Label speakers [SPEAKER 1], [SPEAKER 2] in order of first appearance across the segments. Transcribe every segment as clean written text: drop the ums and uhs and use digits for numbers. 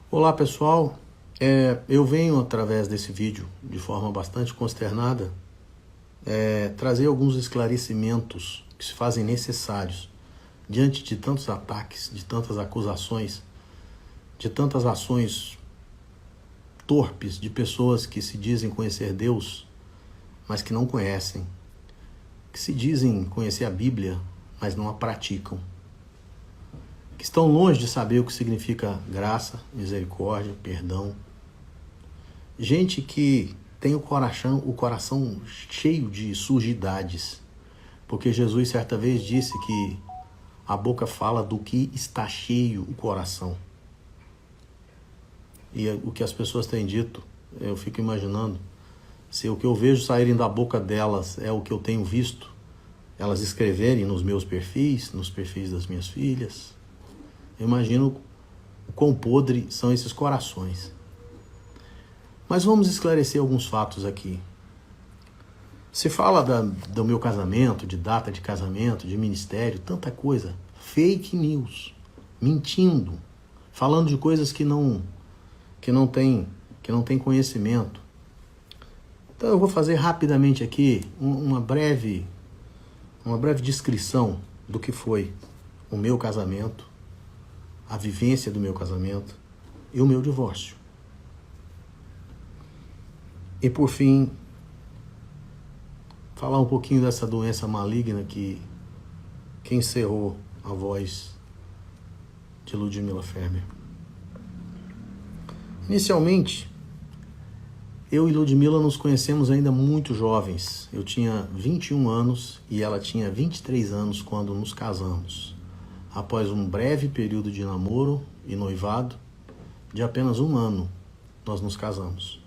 [SPEAKER 1] Olá pessoal, eu venho através desse vídeo, de forma bastante consternada, trazer alguns esclarecimentos que se fazem necessários diante de tantos ataques, de tantas acusações, de tantas ações torpes de pessoas que se dizem conhecer Deus, mas que não conhecem, que se dizem conhecer a Bíblia, mas não a praticam, que estão longe de saber o que significa graça, misericórdia, perdão. Gente que tem o coração cheio de sujidades, porque Jesus certa vez disse que a boca fala do que está cheio o coração. E o que as pessoas têm dito, eu fico imaginando, se o que eu vejo saírem da boca delas é o que eu tenho visto, elas escreverem nos meus perfis, nos perfis das minhas filhas, eu imagino o quão podre são esses corações. Mas vamos esclarecer alguns fatos aqui. Se fala do meu casamento, de data de casamento, de ministério, tanta coisa. Fake news, mentindo, falando de coisas que não tem conhecimento. Então eu vou fazer rapidamente aqui uma breve descrição do que foi o meu casamento, a vivência do meu casamento e o meu divórcio. E por fim, falar um pouquinho dessa doença maligna que encerrou a voz de Ludmila Ferber. Inicialmente, eu e Ludmila nos conhecemos ainda muito jovens. Eu tinha 21 anos e ela tinha 23 anos quando nos casamos. Após um breve período de namoro e noivado, de apenas 1 ano, nós nos casamos.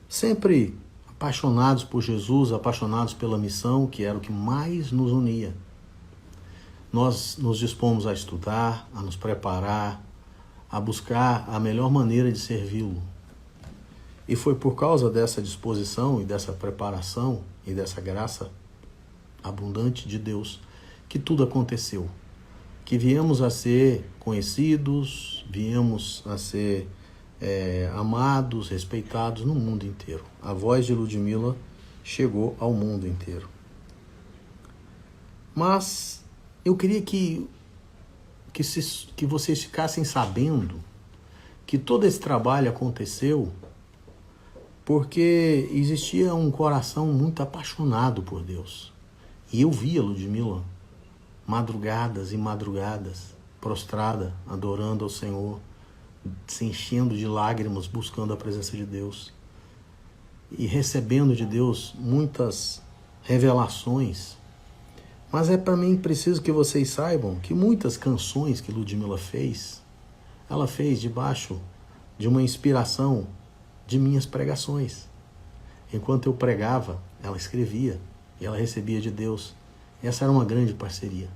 [SPEAKER 1] Sempre apaixonados por Jesus, apaixonados pela missão, que era o que mais nos unia. Nós nos dispomos a estudar, a nos preparar, a buscar a melhor maneira de servi-lo. E foi por causa dessa disposição e dessa preparação e dessa graça abundante de Deus que tudo aconteceu. Que viemos a ser conhecidos, viemos a ser amados, respeitados no mundo inteiro. A voz de Ludmila chegou ao mundo inteiro. Mas eu queria que vocês ficassem sabendo que todo esse trabalho aconteceu porque existia um coração muito apaixonado por Deus. E eu via Ludmila madrugadas e madrugadas, prostrada, adorando ao Senhor, se enchendo de lágrimas, buscando a presença de Deus e recebendo de Deus muitas revelações. Mas para mim preciso que vocês saibam que muitas canções que Ludmila fez, ela fez debaixo de uma inspiração de minhas pregações. Enquanto eu pregava, ela escrevia e ela recebia de Deus. Essa era uma grande parceria.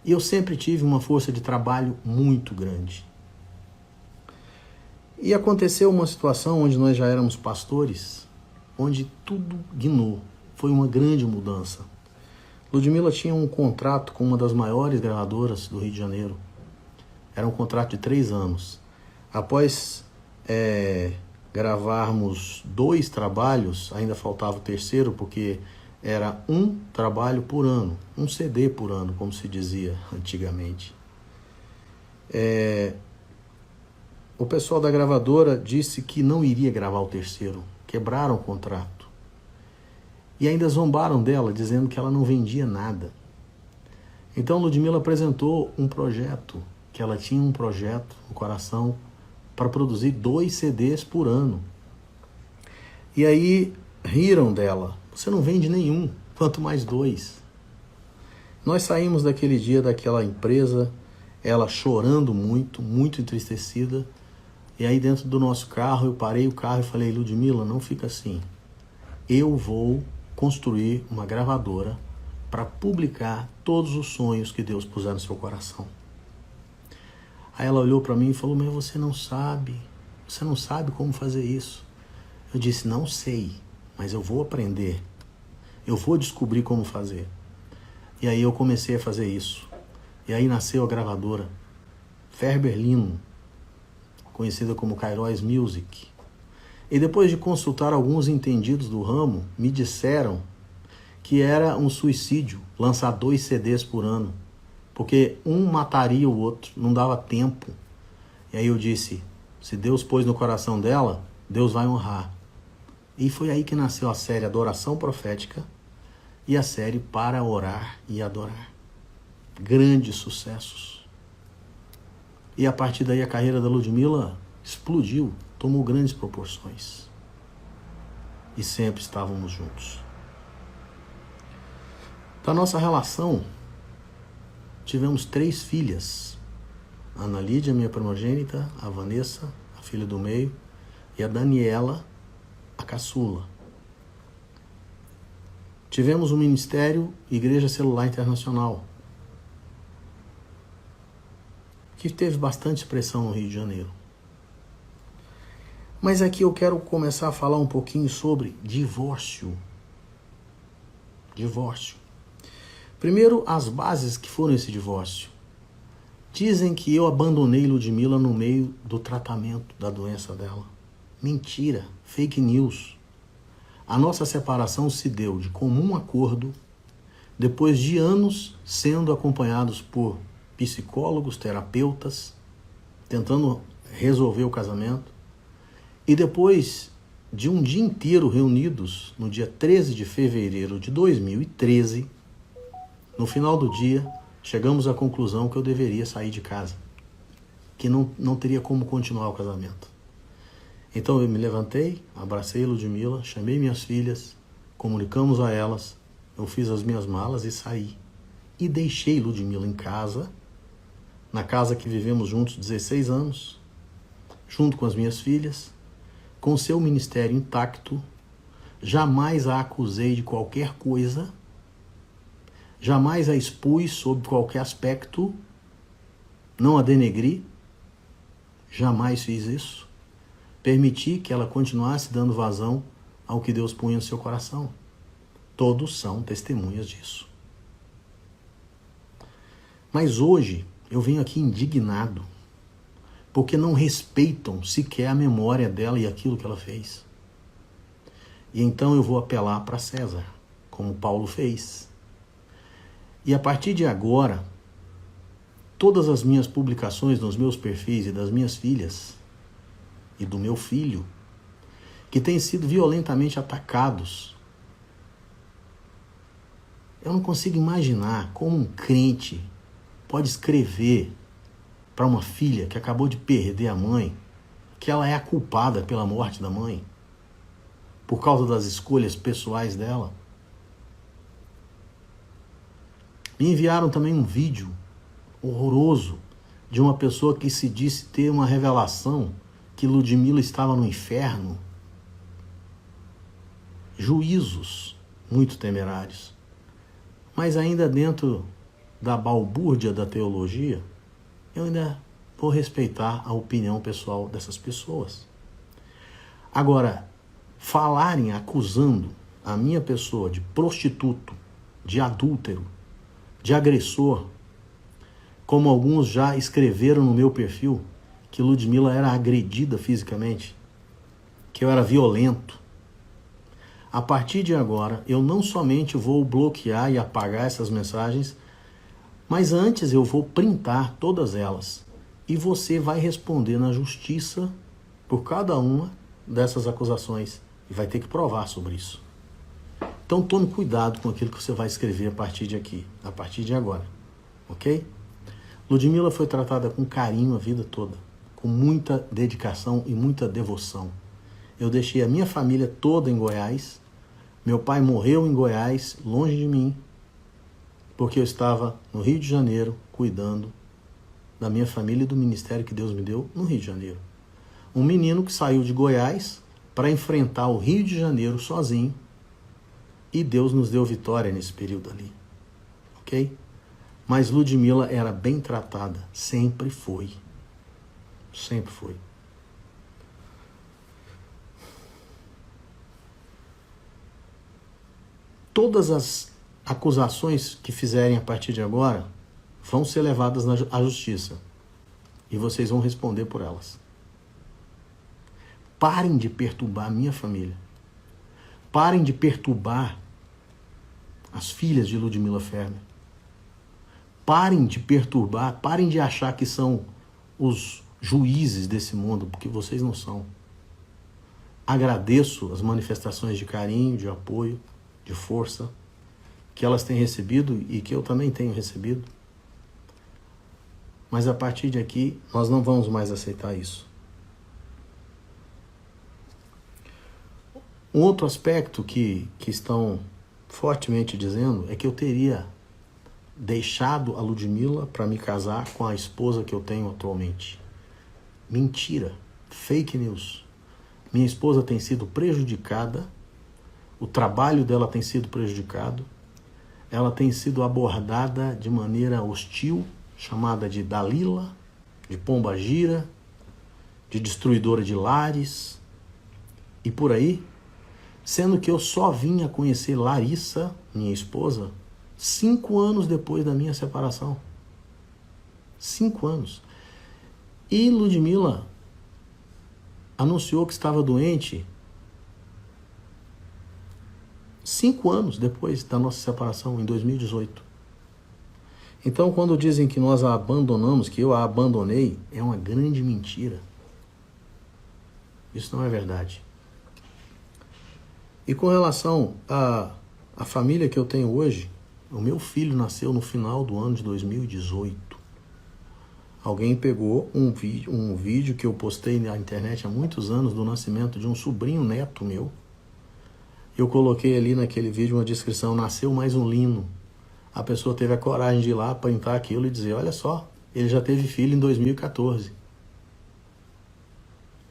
[SPEAKER 1] E eu sempre tive uma força de trabalho muito grande. E aconteceu uma situação onde nós já éramos pastores, onde tudo guinou. Foi uma grande mudança. Ludmila tinha um contrato com uma das maiores gravadoras do Rio de Janeiro. Era um contrato de 3 anos. Após gravarmos 2 trabalhos, ainda faltava o terceiro, porque era um trabalho por ano, um CD por ano, como se dizia antigamente. O pessoal da gravadora disse que não iria gravar o terceiro, quebraram o contrato. E ainda zombaram dela, dizendo que ela não vendia nada. Então Ludmila apresentou um projeto, que ela tinha um projeto no coração para produzir 2 CDs por ano. E aí riram dela. Você não vende nenhum, quanto mais 2. Nós saímos daquele dia daquela empresa, ela chorando muito, muito entristecida. E aí dentro do nosso carro, eu parei o carro e falei, Ludmila, não fica assim. Eu vou construir uma gravadora para publicar todos os sonhos que Deus puser no seu coração. Aí ela olhou para mim e falou, mas você não sabe como fazer isso. Eu disse, não sei, mas eu vou aprender. Eu vou descobrir como fazer. E aí eu comecei a fazer isso. E aí nasceu a gravadora Ferber Lino. conhecida como Kairos Music. E depois de consultar alguns entendidos do ramo, me disseram que era um suicídio lançar 2 CDs por ano, porque um mataria o outro, não dava tempo. E aí eu disse, se Deus pôs no coração dela, Deus vai honrar. E foi aí que nasceu a série Adoração Profética e a série Para Orar e Adorar. Grandes sucessos. E a partir daí a carreira da Ludmilla explodiu, tomou grandes proporções. E sempre estávamos juntos. Da nossa relação, tivemos 3 filhas. A Ana Lídia, minha primogênita, a Vanessa, a filha do meio, e a Daniela, a caçula. Tivemos um ministério, Igreja Celular Internacional, que teve bastante expressão no Rio de Janeiro. Mas aqui eu quero começar a falar um pouquinho sobre divórcio. Divórcio. Primeiro, as bases que foram esse divórcio. Dizem que eu abandonei Ludmilla no meio do tratamento da doença dela. Mentira, fake news. A nossa separação se deu de comum acordo, depois de anos sendo acompanhados por psicólogos, terapeutas, tentando resolver o casamento, e depois de um dia inteiro reunidos, no dia 13 de fevereiro de 2013, no final do dia, chegamos à conclusão que eu deveria sair de casa, que não teria como continuar o casamento. Então eu me levantei, abracei Ludmilla, chamei minhas filhas, comunicamos a elas, eu fiz as minhas malas e saí. E deixei Ludmilla em casa, na casa que vivemos juntos 16 anos, junto com as minhas filhas, com seu ministério intacto. Jamais a acusei de qualquer coisa, jamais a expus sob qualquer aspecto, não a denegri, jamais fiz isso. Permiti que ela continuasse dando vazão ao que Deus punha no seu coração. Todos são testemunhas disso. Mas hoje eu venho aqui indignado, porque não respeitam sequer a memória dela e aquilo que ela fez. E então eu vou apelar para César, como Paulo fez. E a partir de agora, todas as minhas publicações nos meus perfis e das minhas filhas, e do meu filho, que têm sido violentamente atacados, eu não consigo imaginar como um crente pode escrever para uma filha que acabou de perder a mãe, que ela é a culpada pela morte da mãe, por causa das escolhas pessoais dela. Me enviaram também um vídeo horroroso de uma pessoa que se disse ter uma revelação que Ludmilla estava no inferno. Juízos muito temerários. Mas ainda dentro da balbúrdia da teologia, eu ainda vou respeitar a opinião pessoal dessas pessoas. Agora, falarem acusando a minha pessoa de prostituto, de adúltero, de agressor, como alguns já escreveram no meu perfil, que Ludmilla era agredida fisicamente, que eu era violento. A partir de agora, eu não somente vou bloquear e apagar essas mensagens, mas antes eu vou printar todas elas. E você vai responder na justiça por cada uma dessas acusações e vai ter que provar sobre isso. Então tome cuidado com aquilo que você vai escrever a partir de aqui, a partir de agora, ok? Ludmilla foi tratada com carinho a vida toda, com muita dedicação e muita devoção. Eu deixei a minha família toda em Goiás. Meu pai morreu em Goiás, longe de mim, porque eu estava no Rio de Janeiro cuidando da minha família e do ministério que Deus me deu no Rio de Janeiro. Um menino que saiu de Goiás para enfrentar o Rio de Janeiro sozinho, e Deus nos deu vitória nesse período ali, ok? Mas Ludmilla era bem tratada, sempre foi. Sempre foi. Todas as acusações que fizerem a partir de agora vão ser levadas à justiça. E vocês vão responder por elas. Parem de perturbar a minha família. Parem de perturbar as filhas de Ludmila Ferner. Parem de perturbar, parem de achar que são os juízes desse mundo, porque vocês não são. Agradeço as manifestações de carinho, de apoio, de força que elas têm recebido e que eu também tenho recebido. Mas a partir de aqui, nós não vamos mais aceitar isso. Um outro aspecto que estão fortemente dizendo é que eu teria deixado a Ludmila para me casar com a esposa que eu tenho atualmente. Mentira, fake news. Minha esposa tem sido prejudicada, o trabalho dela tem sido prejudicado, ela tem sido abordada de maneira hostil, chamada de Dalila, de pombagira, de destruidora de lares e por aí, sendo que eu só vim a conhecer Larissa, minha esposa, 5 anos depois da minha separação. 5 anos. E Ludmila anunciou que estava doente 5 anos depois da nossa separação, em 2018. Então, quando dizem que nós a abandonamos, que eu a abandonei, é uma grande mentira. Isso não é verdade. E com relação à família que eu tenho hoje, o meu filho nasceu no final do ano de 2018. Alguém pegou um vídeo que eu postei na internet há muitos anos do nascimento de um sobrinho neto meu. Eu coloquei ali naquele vídeo uma descrição, nasceu mais um lino. A pessoa teve a coragem de ir lá, printar aquilo e dizer, olha só, ele já teve filho em 2014.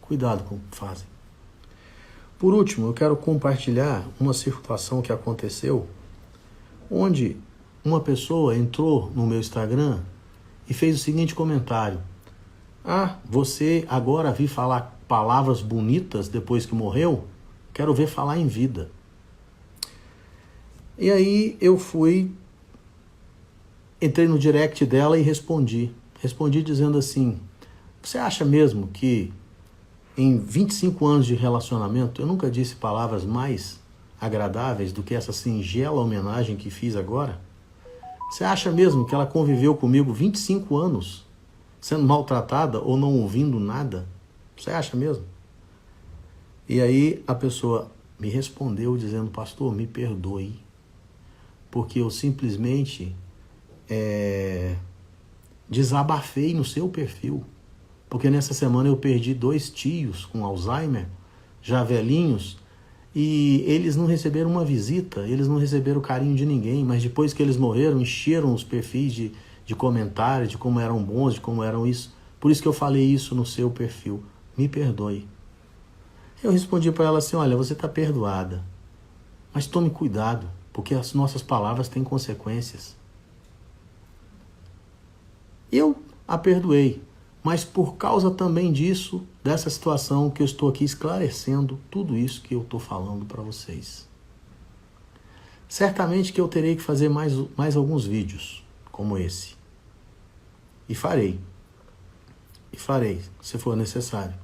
[SPEAKER 1] Cuidado com o que fazem. Por último, eu quero compartilhar uma situação que aconteceu, onde uma pessoa entrou no meu Instagram e fez o seguinte comentário. Ah, você agora vi falar palavras bonitas depois que morreu? Quero ver falar em vida. E aí eu entrei no direct dela e respondi. Respondi dizendo assim, você acha mesmo que em 25 anos de relacionamento eu nunca disse palavras mais agradáveis do que essa singela homenagem que fiz agora? Você acha mesmo que ela conviveu comigo 25 anos sendo maltratada ou não ouvindo nada? Você acha mesmo? E aí a pessoa me respondeu dizendo, pastor, me perdoe, porque eu simplesmente desabafei no seu perfil, porque nessa semana eu perdi 2 tios com Alzheimer, já velhinhos, e eles não receberam uma visita, eles não receberam o carinho de ninguém, mas depois que eles morreram, encheram os perfis de comentários, de como eram bons, de como eram isso. Por isso que eu falei isso no seu perfil. Me perdoe. Eu respondi para ela assim, olha, você está perdoada, mas tome cuidado, porque as nossas palavras têm consequências. Eu a perdoei, mas por causa também disso, dessa situação que eu estou aqui esclarecendo tudo isso que eu estou falando para vocês. Certamente que eu terei que fazer mais alguns vídeos como esse. E farei, se for necessário.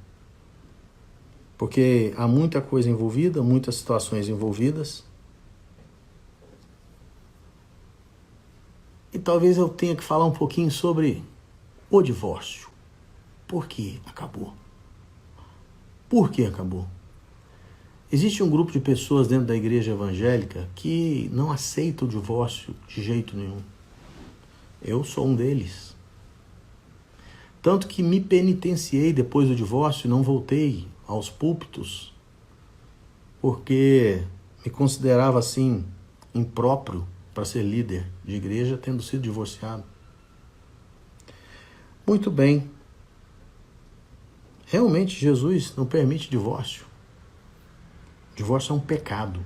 [SPEAKER 1] Porque há muita coisa envolvida, muitas situações envolvidas. E talvez eu tenha que falar um pouquinho sobre o divórcio. Por que acabou? Por que acabou? Existe um grupo de pessoas dentro da igreja evangélica que não aceita o divórcio de jeito nenhum. Eu sou um deles. Tanto que me penitenciei depois do divórcio e não voltei aos púlpitos, porque me considerava assim impróprio para ser líder de igreja, tendo sido divorciado. Muito bem. Realmente Jesus não permite divórcio. Divórcio é um pecado.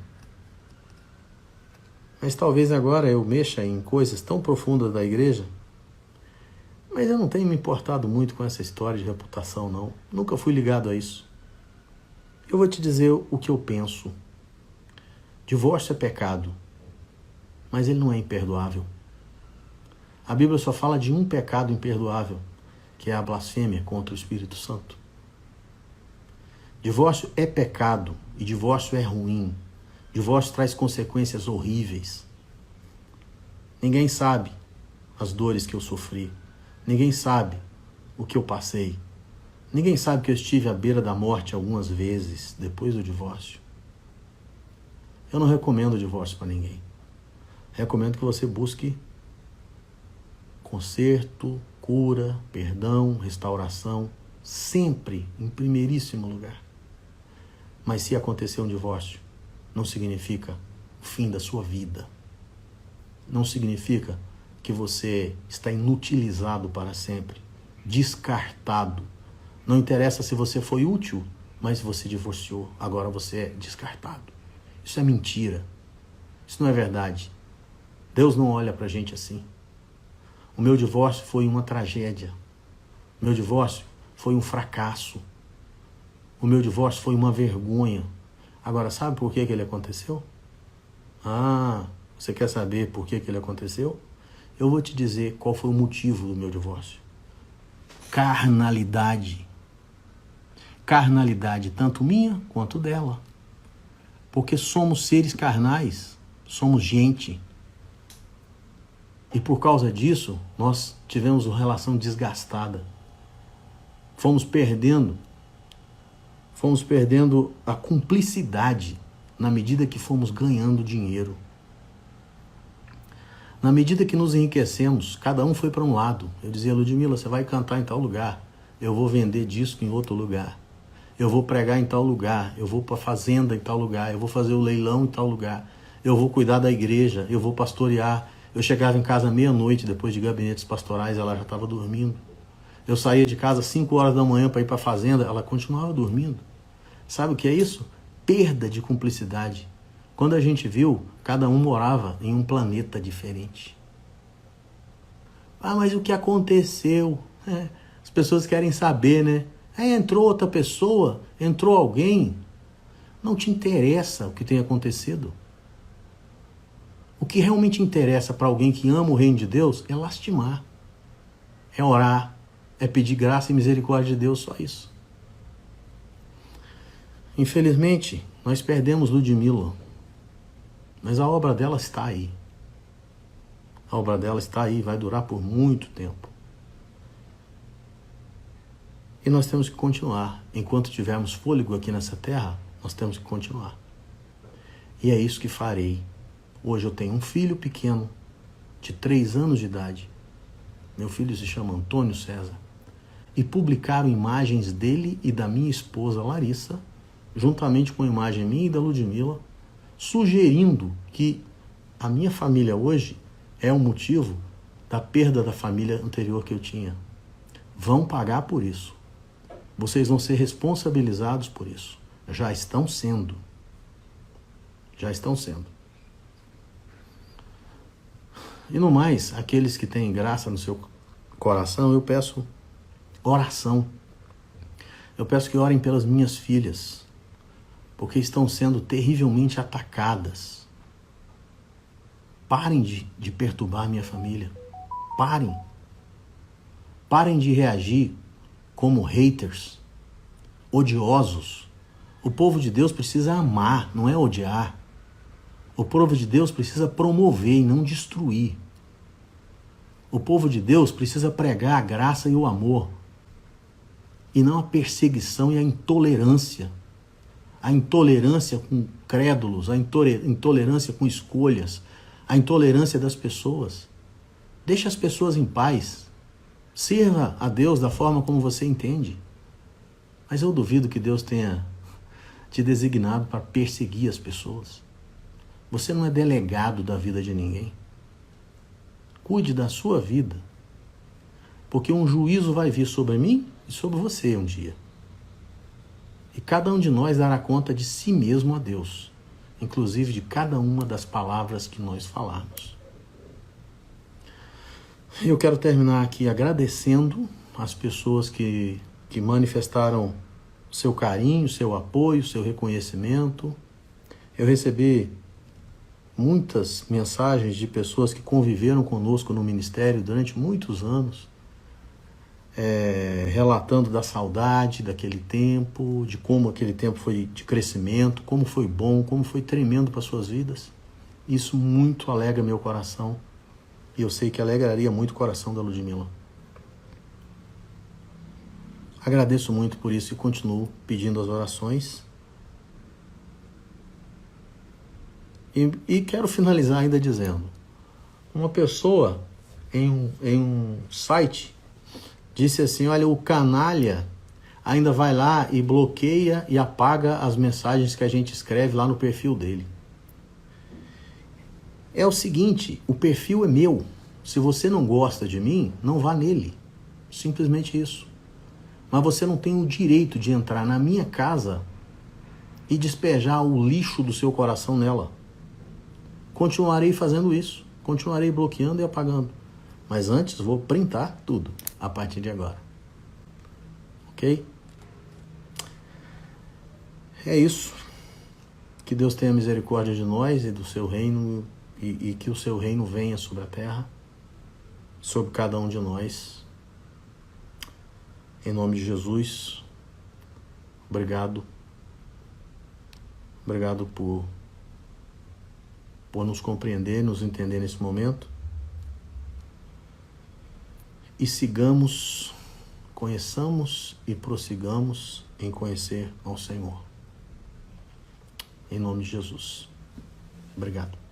[SPEAKER 1] Mas talvez agora eu mexa em coisas tão profundas da igreja, mas eu não tenho me importado muito com essa história de reputação, não. Nunca fui ligado a isso. Eu vou te dizer o que eu penso. Divórcio é pecado, mas ele não é imperdoável. A Bíblia só fala de um pecado imperdoável, que é a blasfêmia contra o Espírito Santo. Divórcio é pecado e divórcio é ruim. Divórcio traz consequências horríveis. Ninguém sabe as dores que eu sofri. Ninguém sabe o que eu passei. Ninguém sabe que eu estive à beira da morte algumas vezes depois do divórcio. Eu não recomendo o divórcio para ninguém. Recomendo que você busque conserto, cura, perdão, restauração, sempre em primeiríssimo lugar. Mas se acontecer um divórcio, não significa o fim da sua vida. Não significa que você está inutilizado para sempre, descartado. Não interessa se você foi útil, mas você divorciou, agora você é descartado. Isso é mentira. Isso não é verdade. Deus não olha pra gente assim. O meu divórcio foi uma tragédia. O meu divórcio foi um fracasso. O meu divórcio foi uma vergonha. Agora, sabe por que ele aconteceu? Você quer saber por que ele aconteceu? Eu vou te dizer qual foi o motivo do meu divórcio. Carnalidade. Carnalidade, tanto minha quanto dela. Porque somos seres carnais, somos gente. E por causa disso, nós tivemos uma relação desgastada. Fomos perdendo a cumplicidade na medida que fomos ganhando dinheiro. Na medida que nos enriquecemos, cada um foi para um lado. Eu dizia, Ludmila, você vai cantar em tal lugar, eu vou vender disco em outro lugar. Eu vou pregar em tal lugar, eu vou para a fazenda em tal lugar, eu vou fazer o leilão em tal lugar, eu vou cuidar da igreja, eu vou pastorear. Eu chegava em casa meia-noite, depois de gabinetes pastorais, ela já estava dormindo. Eu saía de casa às 5 horas da manhã para ir para a fazenda, ela continuava dormindo. Sabe o que é isso? Perda de cumplicidade. Quando a gente viu, cada um morava em um planeta diferente. Mas o que aconteceu? As pessoas querem saber, né? Entrou outra pessoa, entrou alguém. Não te interessa o que tem acontecido. O que realmente interessa para alguém que ama o reino de Deus é lastimar, é orar, é pedir graça e misericórdia de Deus, só isso. Infelizmente, nós perdemos Ludmila, mas a obra dela está aí. A obra dela está aí, vai durar por muito tempo. E nós temos que continuar. Enquanto tivermos fôlego aqui nessa terra, nós temos que continuar. E é isso que farei. Hoje eu tenho um filho pequeno, de 3 anos de idade. Meu filho se chama Antônio César. E publicaram imagens dele e da minha esposa Larissa, juntamente com a imagem minha e da Ludmila, sugerindo que a minha família hoje é o motivo da perda da família anterior que eu tinha. Vão pagar por isso. Vocês vão ser responsabilizados por isso. Já estão sendo. Já estão sendo. E no mais, aqueles que têm graça no seu coração, eu peço oração. Eu peço que orem pelas minhas filhas, porque estão sendo terrivelmente atacadas. Parem de perturbar minha família. Parem. Parem de reagir como haters, odiosos. O povo de Deus precisa amar, não é odiar. O povo de Deus precisa promover e não destruir. O povo de Deus precisa pregar a graça e o amor, e não a perseguição e a intolerância. A intolerância com crédulos, a intolerância com escolhas, a intolerância das pessoas. Deixe as pessoas em paz. Sirva a Deus da forma como você entende. Mas eu duvido que Deus tenha te designado para perseguir as pessoas. Você não é delegado da vida de ninguém. Cuide da sua vida, porque um juízo vai vir sobre mim e sobre você um dia. E cada um de nós dará conta de si mesmo a Deus, inclusive de cada uma das palavras que nós falarmos. Eu quero terminar aqui agradecendo as pessoas que manifestaram seu carinho, seu apoio, seu reconhecimento. Eu recebi muitas mensagens de pessoas que conviveram conosco no ministério durante muitos anos. relatando da saudade daquele tempo, de como aquele tempo foi de crescimento, como foi bom, como foi tremendo para suas vidas. Isso muito alegra meu coração e eu sei que alegraria muito o coração da Ludmila. Agradeço muito por isso e continuo pedindo as orações. E quero finalizar ainda dizendo, uma pessoa em um site disse assim, olha, o canalha ainda vai lá e bloqueia e apaga as mensagens que a gente escreve lá no perfil dele. É o seguinte, o perfil é meu. Se você não gosta de mim, não vá nele. Simplesmente isso. Mas você não tem o direito de entrar na minha casa e despejar o lixo do seu coração nela. Continuarei fazendo isso. Continuarei bloqueando e apagando. Mas antes vou printar tudo a partir de agora. Ok? É isso. Que Deus tenha misericórdia de nós e do seu reino e que o seu reino venha sobre a terra, sobre cada um de nós. Em nome de Jesus, obrigado. Obrigado por nos compreender, nos entender nesse momento. E sigamos, conheçamos e prossigamos em conhecer ao Senhor. Em nome de Jesus. Obrigado.